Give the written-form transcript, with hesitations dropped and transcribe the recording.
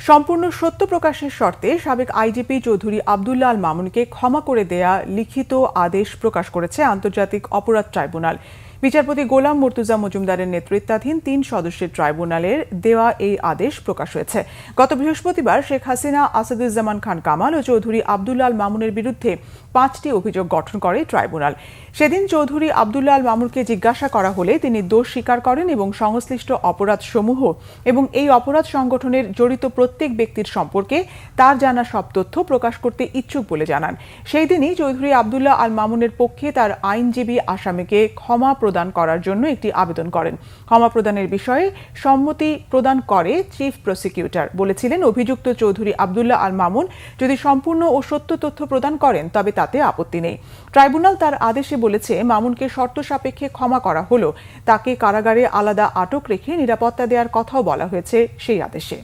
সম্পূর্ণ সত্য প্রকাশের শর্তে সাবেক আইজিপি চৌধুরী আব্দুল্লাহ আল মামুনকে ক্ষমা করে দেয়া লিখিত আদেশ প্রকাশ করেছে আন্তর্জাতিক অপরাধ ট্রাইব্যুনাল। বিচারপতি গোলাম মুর্তুজা মজুমদারের নেতৃত্বাধীন ৩ সদস্যের ট্রাইব্যুনালের দেওয়া এই আদেশ প্রকাশ হয়েছে। গত বৃহস্পতিবার শেখ হাসিনা, আসাদুজ্জামান খান কামাল ও চৌধুরী আব্দুল্লাহ আল মামুনের বিরুদ্ধে ৫টি অভিযোগ গঠন করে ট্রাইব্যুনাল। সেদিন চৌধুরী আব্দুল্লাহ আল মামুনকে জিজ্ঞাসা করা হলে তিনি দোষ স্বীকার করেন এবং সংশ্লিষ্ট অপরাধসমূহ এবং এই অপরাধ সংগঠনের জড়িত প্রত্যেক ব্যক্তির সম্পর্কে তার জানা সব তথ্য প্রকাশ করতে ইচ্ছুক বলে জানান। সেই দিনই চৌধুরী আব্দুল্লাহ আল মামুনের পক্ষে তার আইনজীবী আসামিকে ক্ষমা প্রদান করার জন্য একটি আবেদন করেন। ক্ষমা প্রদানের বিষয়ে সম্মতি প্রদান করে চিফ প্রসিকিউটর। বলেছিলেন, অভিযুক্ত চৌধুরী আব্দুল্লাহ আল মামুন যদি সম্পূর্ণ ও সত্য তথ্য প্রদান করেন তবে তাতে আপত্তি নেই। ট্রাইব্যুনাল তার আদেশে বলেছে, মামুনকে শর্ত সাপেক্ষে ক্ষমা করা হলো। তাকে কারাগারে আলাদা আটক রেখে নিরাপত্তা দেওয়ার কথাও বলা হয়েছে সেই আদেশে।